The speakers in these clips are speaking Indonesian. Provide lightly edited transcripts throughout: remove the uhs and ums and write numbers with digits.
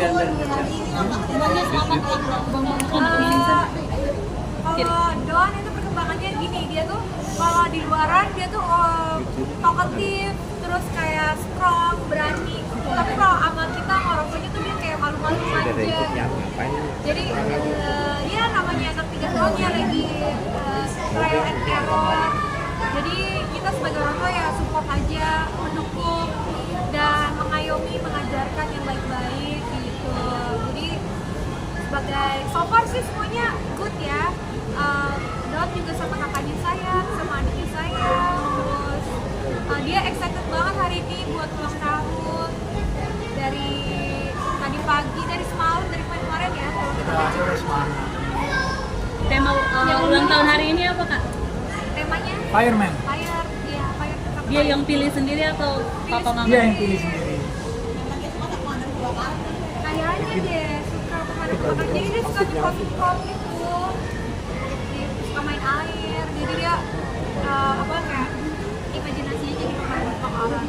Kalau Don itu perkembangannya gini, dia tuh kalau di luaran dia tuh talkative, terus kayak strong, berani. Tapi kalau sama kita ngoroknya tuh dia kayak malu-malu aja. Jadi dia namanya anak 3 tahun ya lagi trial and error. Jadi kita sebagai orang tua ya support aja, mendukung dan mengayomi, mengajarkan yang baik-baik gitu. Jadi sebagai so far sih semuanya good ya. Don juga sama kakaknya sayang, sama adiknya sayang. Terus dia excited banget hari ini buat ulang tahun. Dari tadi pagi, dari semalam, dari kemarin ya. Tema ulang tahun hari ini apa Kak? Temanya Fireman. Fire, iya Fire. Dia yang pilih sendiri atau papa mama? Dia yang pilih sendiri. Kayaknya deh suka pemandangan. Jadi dia suka di prom gitu. Dia suka main air. Jadi dia apa kayak imajinasinya jadi pemandangan.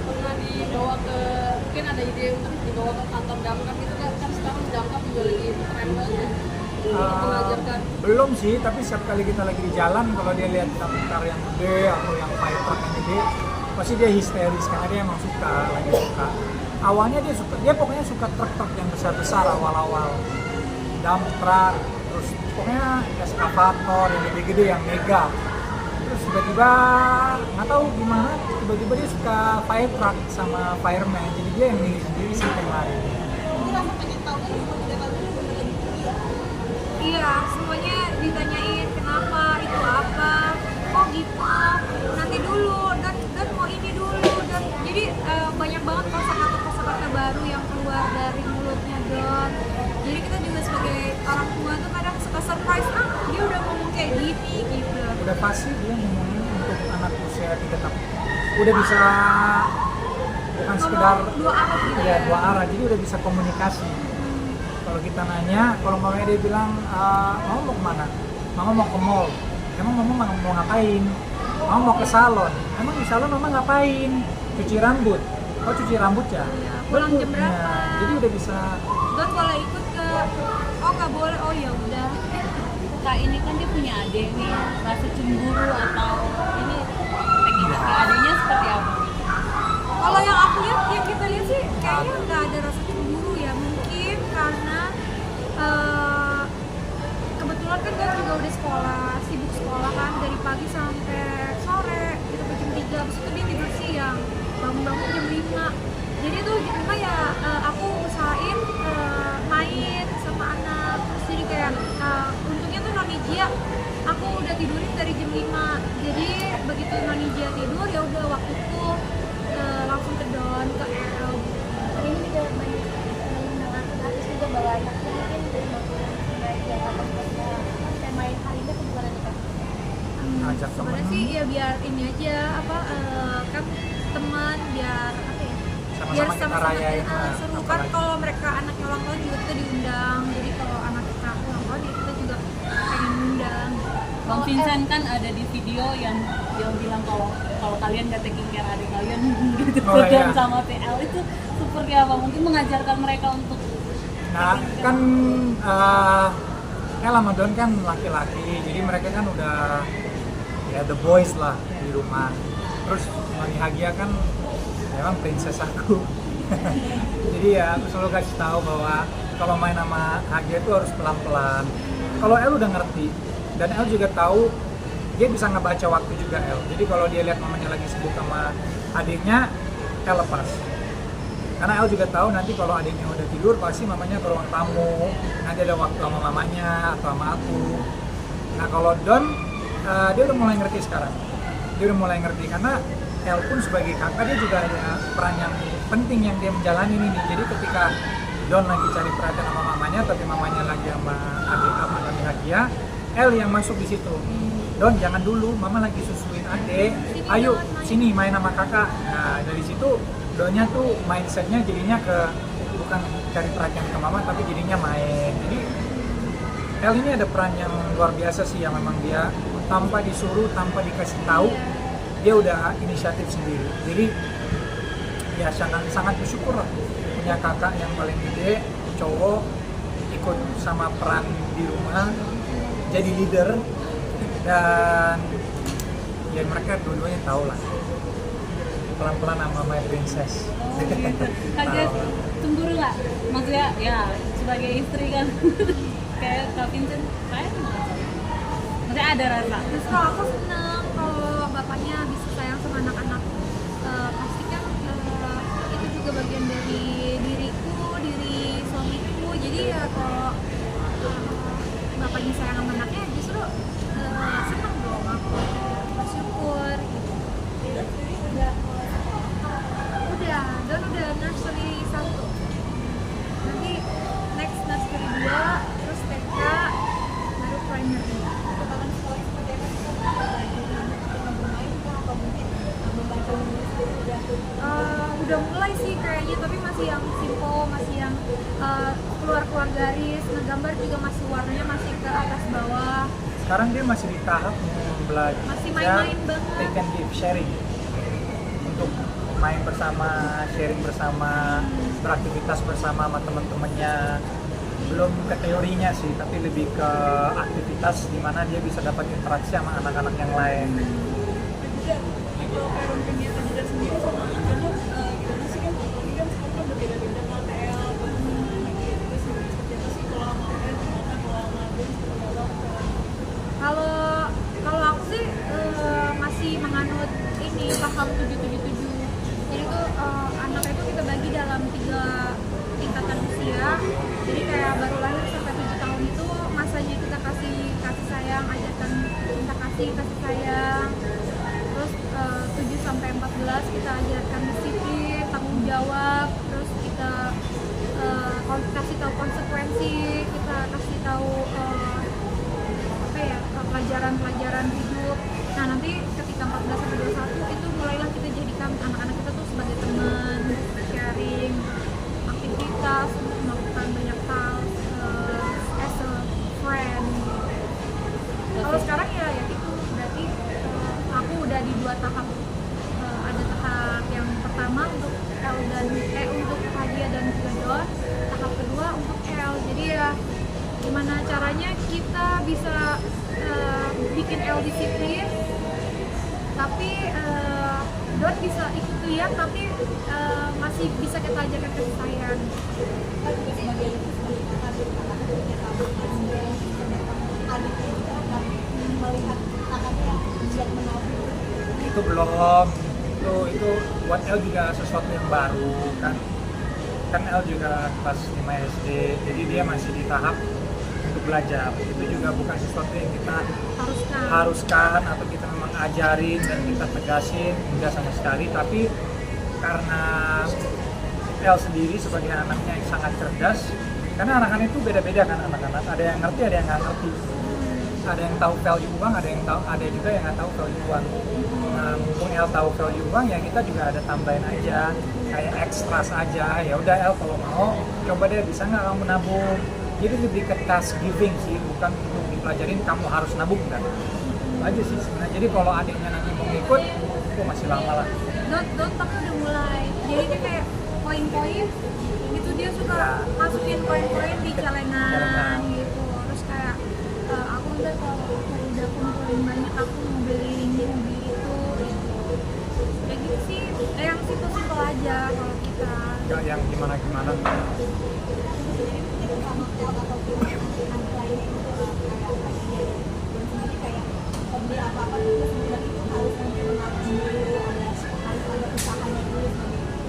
Pernah dibawa ke, mungkin ada ide untuk dibawa ke kantor damkar gitu kan sekarang damkar juga lagi tren banget untuk mengajarkan. Belum sih, tapi setiap kali kita lagi di jalan kalau dia lihat damkar yang gede atau yang fire truck yang gede, pasti dia histeris karena dia emang lagi suka. Awalnya dia pokoknya suka truk-truk yang besar-besar awal-awal, dump truck, terus pokoknya eskavator yang gede-gede yang mega. Terus tiba-tiba nggak tahu gimana, tiba-tiba dia suka fire truck sama fireman, jadi dia yang milih sendiri sih temanya. Iya, semuanya ditanyain kenapa, itu apa, oh gitu, nanti dulu, dan mau ini dulu, dan jadi banyak banget kosakata baru yang keluar dari mulutnya Don. Jadi kita juga sebagai orang tua tuh kadang suka surprise, dia udah ngomong kayak gini gitu. Udah pasti dia ngomongin untuk anak usia 3 tahun, udah bisa bukan sekedar dua arah gitu ya, dua arah, jadi udah bisa komunikasi. Kalau kita nanya, kalau mamanya dia bilang, mama mau kemana? Mama mau ke mall. Emang mama mau ngapain? Mama mau ke salon. Emang di salon mama ngapain? Cuci rambut. Oh cuci rambut ya? Pulang jam berapa? Ya, jadi udah bisa. Don boleh ikut ke, oh nggak boleh, oh ya udah. Kak ini kan dia punya adik nih, rasa cemburu atau ini teknik adiknya seperti apa? Kalau yang aku lihat, yang kita lihat sih kayaknya nggak ada rasa cemburu ya. Mungkin karena kebetulan kan dia juga udah sekolah, sibuk sekolah kan dari pagi sampai sore gitu, jam 3, habis itu dia tidur siang, bangun-bangun jam 5. Jadi tuh jam 5 ya aku usahain main sama anak. Terus jadi kayak untungnya tuh Nonijia aku udah tidurin dari jam 5. Jadi begitu Nonijia tidur ya udah waktuku langsung ke Don, ke El. Ini juga banyak undangan artis juga bawa anaknya mungkin dari baik yang apa main hari ini kebetulan nih Kak. Ajak temen. Sebenarnya sih ya biar ini aja apa kan teman biar apa ya? Biar Sama-sama kita sama-sama rayain. seru kan kalau mereka anaknya ulang tahun juga kita diundang. Jadi kalau anak kita ulang tahun ya kita juga pengen undang. Bang Vincent kan ada di video yang bilang kalau kalian gak taking care adik kalian gitu iya. sama TL itu seperti apa? Mungkin mengajarkan mereka untuk Nah kan El sama Don kan laki-laki, jadi mereka kan udah ya the boys lah di rumah. Terus Mami Hagia kan memang princess aku. Jadi ya aku selalu kasih tahu bahwa kalau main sama Hagia itu harus pelan-pelan. Kalau El udah ngerti dan El juga tahu dia bisa ngebaca waktu juga El. Jadi kalau dia lihat mamanya lagi sibuk sama adiknya, El lepas. Karena El juga tahu nanti kalau adiknya udah tidur pasti mamanya ke ruang tamu, nanti ada waktu sama mamanya atau sama aku. Nah kalau Don, dia udah mulai ngerti sekarang. Dia udah mulai ngerti karena El pun sebagai kakak dia juga ada peran yang penting yang dia menjalani ini. Jadi ketika Don lagi cari perhatian sama mamanya, tapi mamanya lagi sama adik sama Hagia, El yang masuk di situ. Don jangan dulu, mama lagi susuin adik. Ayo sini main sama kakak. Nah dari situ Donnya tuh mindsetnya jadinya ke bukan cari perhatian ke mama, tapi jadinya main. Jadi El ini ada peran yang luar biasa sih yang memang dia tanpa disuruh, tanpa dikasih tahu, dia udah inisiatif sendiri. Jadi ya sangat bersyukur lah punya kakak yang paling gede, cowok, ikut sama peran di rumah, jadi leader, dan ya mereka dua-duanya tahu lah pelan-pelan sama My Princess. Oh gitu. Kalian cemburu nggak? Maksudnya ya sebagai istri kan kayak Kak Vincent kayak maksudnya ada rasa. Justru aku seneng kalau bapaknya bisa sayang sama anak-anak. Pasti kan itu juga bagian dari diriku, diri suamiku. Jadi ya kalau bapaknya sayang sama anaknya, justru seneng dong aku, bersyukur gitu. Udah nursery 1. Nanti next nursery 2, terus TK, baru primary. Udah mulai sih kayaknya, tapi masih yang simple, masih yang keluar garis, ngegambar juga masih warnanya masih ke atas bawah. Sekarang dia masih di tahap belajar, Masih main-main banget. take and give, sharing, untuk main bersama, sharing bersama, beraktivitas bersama sama teman-temannya. Belum ke teorinya sih, tapi lebih ke aktivitas di mana dia bisa dapat interaksi sama anak-anak yang lain. Kalau aku sih masih menganut ini paham 777. Jadi tuh anak itu kita bagi dalam 3 tingkatan usia. Jadi kayak baru lahir sampai 7 tahun itu masanya kita kasih sayang, ajarkan cinta kasih sayang. Terus 7 sampai 14 kita ajarkan disiplin, tanggung jawab. Terus kita kasih tahu konsekuensi, kita kasih tahu pelajaran hidup. Nah nanti ketika 14 sampai 21 itu mulailah kita jadikan anak-anak kita tuh sebagai teman, sharing, aktivitas, melakukan banyak hal as a friend. Kalau sekarang ya itu berarti aku udah di 2 tahap. Ada tahap yang pertama untuk L dan untuk Hadia dan juga Don, tahap kedua untuk L. Jadi ya gimana caranya kita bisa bikin L disiplin, tapi Don bisa ikut lihat, tapi masih bisa kita ajarkan kasih sayang. Itu belum, itu buat L juga sesuatu yang baru kan L juga kelas 5 SD, jadi dia masih di tahap untuk belajar. Itu juga bukan sesuatu yang kita haruskan atau kita memang ajarin dan kita tegasin, enggak sama sekali. Tapi karena L sendiri sebagai anaknya yang sangat cerdas, karena anak-anak itu beda-beda kan, anak-anak ada yang ngerti, ada yang nggak ngerti, ada yang tahu value uang, ada juga yang nggak tahu value uang. Nah, mumpung L tahu value uang, ya kita juga ada tambahin aja kayak ekstras aja. Ya udah El, kalau mau coba deh, bisa nggak kamu nabung. Jadi lebih ke task giving sih, bukan untuk dipelajarin kamu harus nabung, enggak. Itu aja sih sebenarnya. Jadi kalau adiknya nanti mau ngikut, itu masih lama lah. Don tapi udah mulai. Jadi dia kayak poin-poin gitu, dia suka masukin poin-poin di celengan gitu. Terus kayak aku udah kalau udah kumpulin banyak, aku mau beli ini, mau beli itu gitu. Kayak gitu sih. Yang simpel-simpel aja kalau kita. Enggak yang gimana-gimana.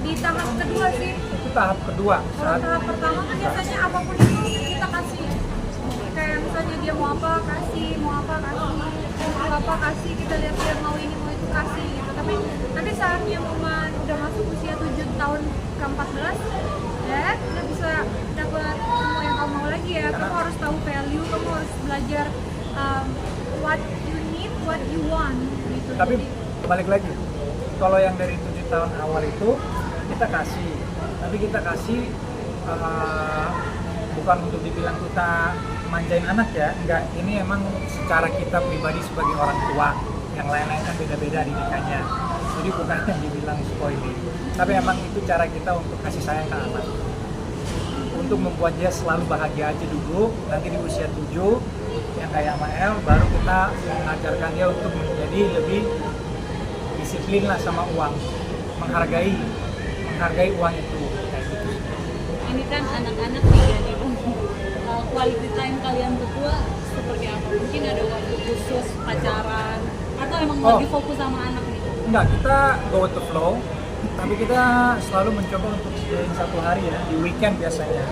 Di tahap kedua sih. Itu tahap kedua. Kalau tahap pertama kan biasanya apapun itu kita kasih. Kayak misalnya dia mau apa kasih, mau apa kasih, kita lihat dia mau ini mau itu kasih gitu. Tapi nanti saatnya momen udah masuk usia 7 tahun ke 14, ya udah bisa dapat semua yang kamu mau lagi ya. Kamu harus tahu value, kamu harus belajar what you need, what you want gitu. Tapi balik lagi, kalau yang dari 7 tahun awal itu kita kasih, tapi kita kasih bukan untuk dibilang kita manjain anak ya, enggak. Ini emang secara kita pribadi sebagai orang tua, yang lain-lain kan beda-beda didikannya, jadi bukan yang dibilang spoiling. Tapi emang itu cara kita untuk kasih sayang ke anak, untuk membuat dia selalu bahagia aja dulu. Nanti di usia 7 yang kayak sama El, baru kita mengajarkan dia untuk menjadi lebih disiplin lah sama uang, menghargai uang itu kayak gitu. Ini kan anak-anak juga nih, quality time kalian berdua seperti apa? Mungkin ada waktu khusus pacaran atau emang lagi fokus sama anak nih? Enggak, kita go with the flow, tapi kita selalu mencoba untuk sediain satu hari ya, di weekend biasanya.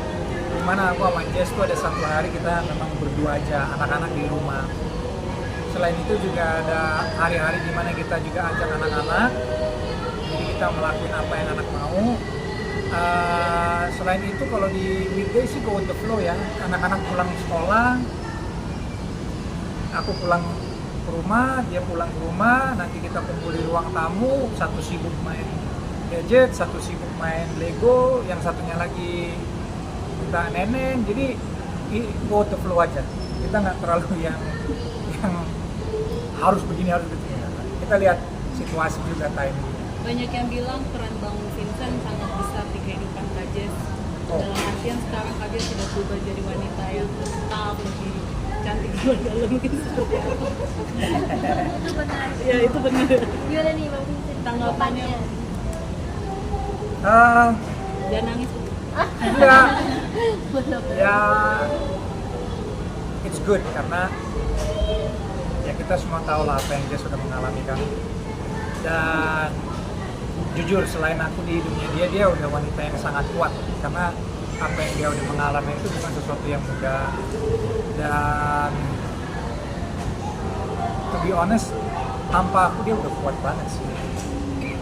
Dimana aku sama Jess tuh ada satu hari kita memang berdua aja, anak-anak di rumah. Selain itu juga ada hari-hari dimana kita juga ajak anak-anak, jadi kita melakukan apa yang anak mau. Selain itu kalau di weekday sih go with the flow ya, anak-anak pulang sekolah, aku pulang ke rumah, dia pulang ke rumah, nanti kita kumpul di ruang tamu, satu sibuk main gadget, satu sibuk main Lego, yang satunya lagi kita nenen. Jadi go with the flow aja, kita nggak terlalu yang harus begini harus begini. Kita lihat situasi juga, timing. Banyak yang bilang peran Bang Vincent sangat besar di kehidupan Kak Jess. Dalam artian sekarang Kak Jess sudah berubah jadi wanita yang tetap lebih cantik luar dalam, mungkin seperti apa? Itu benar. Ya itu benar. Gimana nih Bang Vincent? Tanggapannya? Jangan nangis. Ya, it's good karena ya kita semua tahu lah apa yang dia sudah mengalami kan. Dan jujur selain aku di dunia dia udah wanita yang sangat kuat karena apa yang dia udah mengalami itu bukan sesuatu yang mudah. Dan to be honest, tanpa aku dia udah kuat banget sih.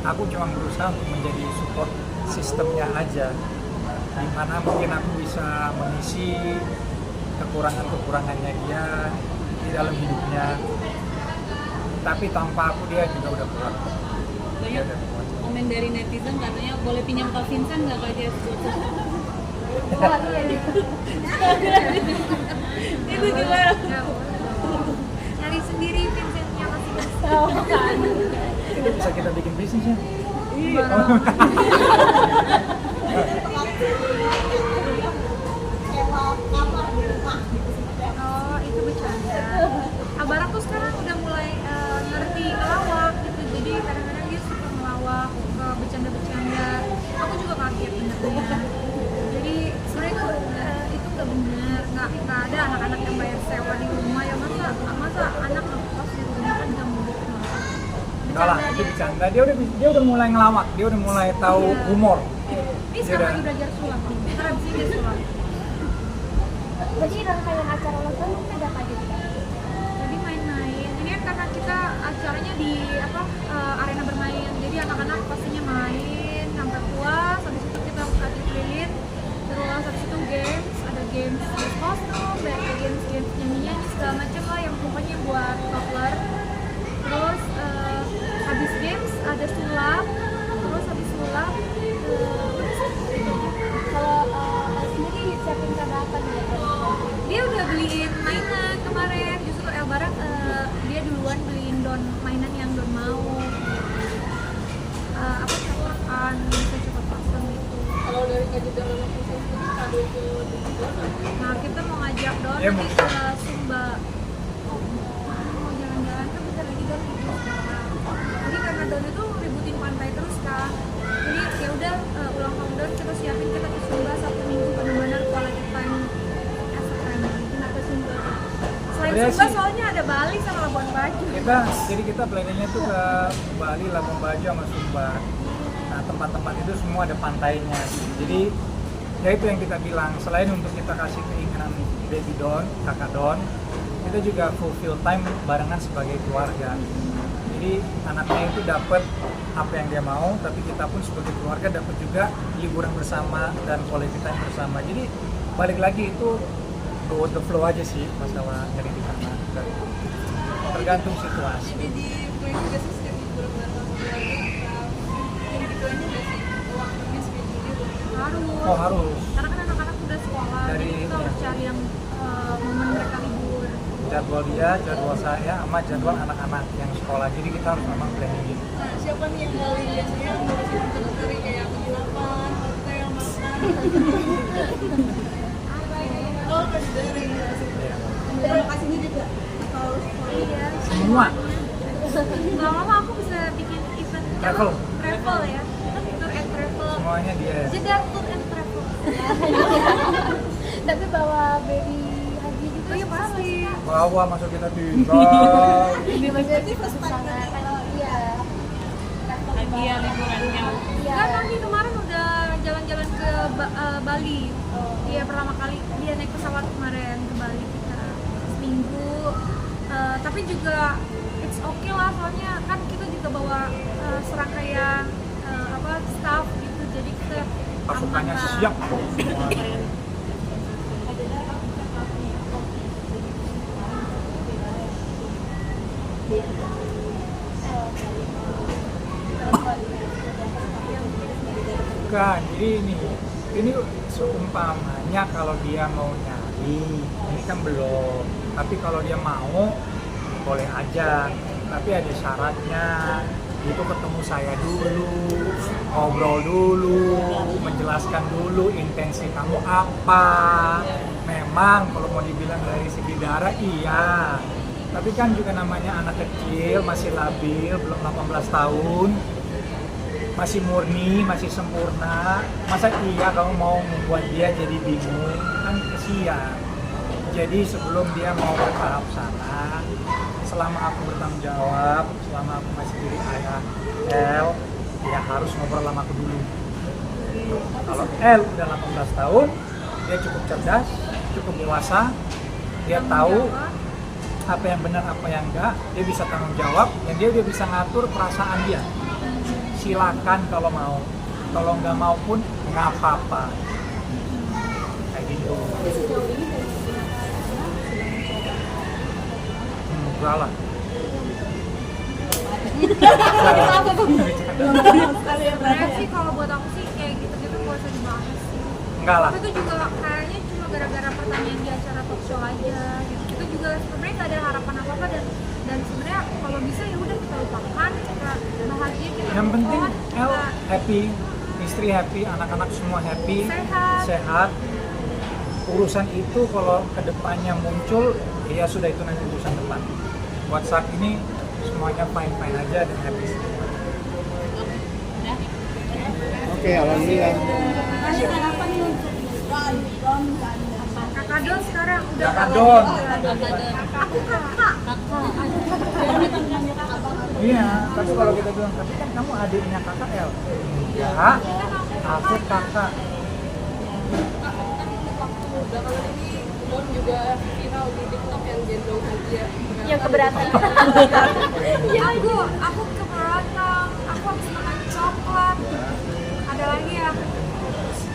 Aku cuma berusaha untuk menjadi support sistemnya aja, dimana mungkin aku bisa mengisi kekurangannya dia di dalam hidupnya. Tapi tanpa aku dia juga udah kuat. Banyak komen dari netizen katanya boleh pinjam Kak Vincent nggak Kak Jess? Oh iya. Itu gimana? Nyari sendiri Vincentnya masing-masing. Oh, kan. Ini bisa kita bikin bisnis ya. Iya. Oh, itu bercanda. Abara tuh sekarang udah mulai ngerti ngelawak gitu, jadi kadang-kadang dia suka ngelawak, suka bercanda-bercanda. Aku juga kaget benernya. Jadi sebenarnya itu nggak benar, nggak ada anak-anak yang bayar sewa di rumah ya, masa anak ngekos di rumah kan nggak mungkin. Enggak lah, itu bercanda. Dia udah mulai ngelawak, dia udah mulai tahu humor. Ini sekarang lagi belajar sulap, karena abis ini dia sulap. Berarti rangkaian acara lomba mungkin ada apa aja? Jadi main-main. Ini kan karena kita acaranya di arena bermain. Jadi anak-anak pastinya main sampai puas. Habis itu kita kasih keliling. Terus habis itu games, ada games kostum, ada games nyanyinya segala macam lah yang pokoknya buat toddler. Terus habis games ada sulap. Terus habis sulap Kalau sendiri siapin karena apa nih? dia udah beliin mainan kemarin. Justru El Barak dia duluan beliin mainan yang Don mau. Cocokan, bisa coklat custom gitu. Kalau dari kajian dalam proses ini kado itu Nah kita mau ngajak Don Dia nanti mau- ke Sumba. Mau jalan-jalan kan bentar lagi Don libur sekarang. Jadi karena Don itu ributin pantai terus kan. Jadi ya udah ulang tahun Don kita siapin kita ke Sumba Sabtu Minggu benar-benar quality time as a family. Kenapa Sumba? Selain Sebenarnya Sumba sih- soalnya ada Bali sama Labuan Bajo. Jadi kita planningnya tuh ke Bali, Labuan Bajo sama Sumba. Nah tempat-tempat itu semua ada pantainya. Jadi ya itu yang kita bilang, selain untuk kita kasih keinginan baby Don, kakak Don, kita juga fulfill time barengan sebagai keluarga. Jadi anaknya itu dapat apa yang dia mau, tapi kita pun sebagai keluarga dapat juga liburan bersama dan quality time bersama. Jadi balik lagi itu go with the flow aja sih masalah nyari di mana. Dan tergantung situasi. jadi punya juga sistem liburan bareng keluarga yang gitu aja nggak sih waktunya schedule-nya Harus. Oh harus. Karena kan anak-anak udah sekolah, Dari- jadi kita harus cari yang momen mereka libur. jadwal dia, jadwal saya, sama jadwal anak-anak yang sekolah. Jadi kita harus memang planningin. Nah, siapa nih yang paling biasanya ngurusin itinerary kayak penginapan, hotel, makan? Oh, dari Ya. dari lokasinya juga atau Iya. Semua Lama-lama aku bisa bikin event Travel. travel ya. Tour and travel. semuanya dia. Jedar tour and travel. Tapi bawa baby haji juga Oh iya pasti. Bawa masuk kita tinggal. baby haji itu sangat kalau iya Lagi ya liburannya. iya Kan Nabi kemarin udah jalan-jalan ke Bali. Dia pertama kali dia naik pesawat kemarin ke Bali kita seminggu. Tapi juga it's okay lah soalnya kan kita juga bawa serangkaian staff gitu jadi kita Pasukannya aman lah. siap. Bukan, jadi ini seumpamanya kalau dia mau nyari, ini kan belum. Tapi kalau dia mau, boleh aja. Tapi ada syaratnya. Itu ketemu saya dulu, ngobrol dulu, menjelaskan dulu intensi kamu apa. Memang kalau mau dibilang dari segi darah iya. Tapi kan juga namanya anak kecil, masih labil, belum 18 tahun. Masih murni, masih sempurna. Masa iya kamu mau membuat dia jadi bingung? Kan kesian. Jadi sebelum dia mau ke tahap sana, selama aku bertanggung jawab, selama aku masih diri ayah El, dia harus ngobrol sama aku dulu. Kalau El udah 18 tahun, dia cukup cerdas, cukup dewasa, dia tahu apa yang benar, apa yang enggak, dia bisa tanggung jawab, dan dia udah bisa ngatur perasaan dia. Silakan kalau mau, kalau nggak mau pun nggak apa-apa. Kayak gitu. Enggak lah. Sebenarnya sih kalau buat aku sih kayak gitu-gitu gak usah dibahas sih. Enggak lah. Tapi itu juga kayaknya cuma gara-gara pertanyaan di acara talk show aja gitu. Itu juga sebenarnya nggak ada harapan apa-apa dan sebenarnya kalau bisa ya udah kita lupakan, kita bahagia kita Yang penting move on, El kita happy, istri happy, anak-anak semua happy, sehat. Urusan itu kalau kedepannya muncul, ya sudah itu nanti urusan depan. Buat saat ini semuanya fine-fine aja dan happy. Oke, alhamdulillah. Kakak Don sekarang udah Kakak Don. Aku kakak. Iya, tapi kalau kita bilang, tapi kan kamu adiknya kakak El. Ya, aku kakak. belakangan ini Don juga viral di TikTok yang gendong Hagia. yang keberatan Aku keberatan. Aku habis makan coklat. Ada lagi ya.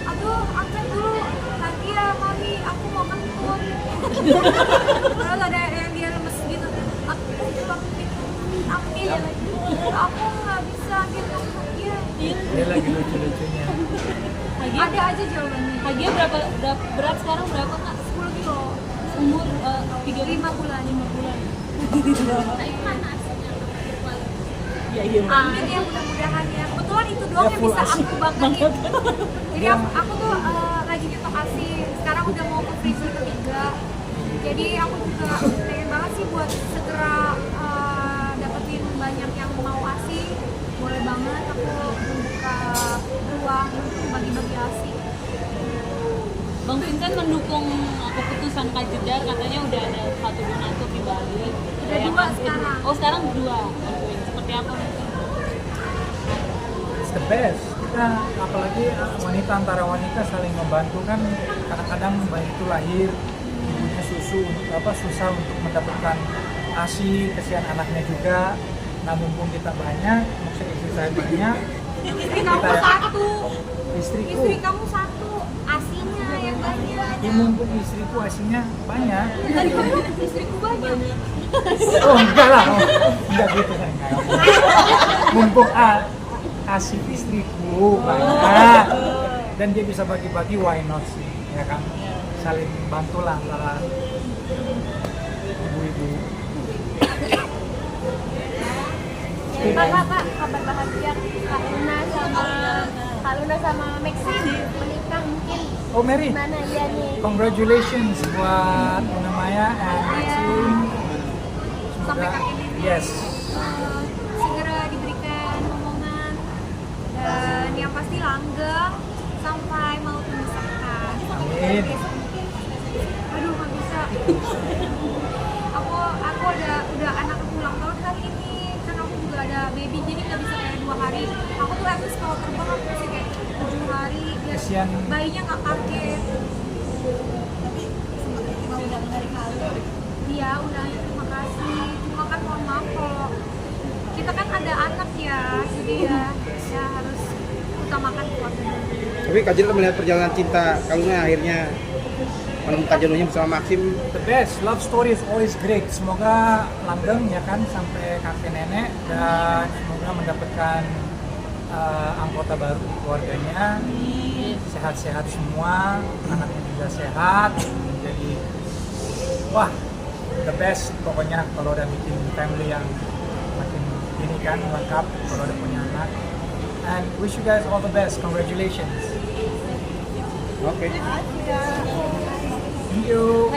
Aduh, angkat dulu. Nanti ya, mami. Aku mau kentut. Padahal ada yang dia lemes gitu. Aku nggak bisa gitu. Iya. Dia lagi lucu-lucunya. Hagia, Ada aja jawabannya. Hagia berapa berat sekarang berapa kak? 10 kilo. Umur 5 bulan. 5 bulan. Iya. Amin ya, mudah-mudahan ya. Kebetulan itu doang yang full bisa ASI. aku banggain. Jadi aku tuh lagi ketok ASI. Sekarang udah mau ke freezing ketiga. Jadi aku juga pengen banget sih buat segera dapetin banyak yang mau ASI. Boleh banget aku membuka ruang untuk bagi-bagi ASI. Bang Vincent mendukung keputusan Kak Jedar, katanya udah ada satu donatur di Bali. Udah Yang 2 ngasih- sekarang. Oh sekarang 2. Seperti apa? It's the best. Kita apalagi wanita antara wanita saling membantu kan. Kadang-kadang bayi itu lahir ibunya susah untuk mendapatkan ASI, kesian anaknya juga. Nah mumpung kita banyak, maksudnya istri saya banyak, Istri kamu Kita ya. satu. istriku. Istri kamu satu. ASInya yang banyak. Ya, mumpung istriku ASI-nya banyak. Tadi kamu istriku banyak. Oh enggak lah, enggak gitu kan. Mumpung ASI istriku banyak dan dia bisa bagi-bagi, why not sih, ya kan? Saling bantu lah antara ibu-ibu. Pak, kabar bahagia Kak Luna sama Maxine menikah mungkin Oh Mary, gimana ya nih? congratulations buat Luna Maya and Maxine. Sampai Semoga kakek nenek yes. segera diberikan omongan dan yang pasti langgeng sampai mau memisahkan. Amin. Aduh nggak bisa. aku udah anak aku ulang tahun hari ini kan aku juga ada baby jadi nggak bisa kayak 2 hari. Aku tuh at least kalau terbang aku mesti kayak 7 hari biar Kasian. bayinya nggak kaget. Iya udah terima kasih. Cuma kan mohon maaf kalau kita kan ada anak ya jadi ya harus utamakan keluarga dulu. Tapi Kak Jill melihat perjalanan cinta Kaluna akhirnya menemukan jodohnya bersama Maxim. The best, love story is always great. Semoga langgeng ya kan sampai kakek nenek dan semoga mendapatkan anggota baru di keluarganya. Sehat-sehat semua, anaknya juga sehat. Jadi wah, the best pokoknya kalau udah bikin family yang makin ini kan lengkap kalau udah punya anak. And wish you guys all the best. Congratulations. Oke. Thank you.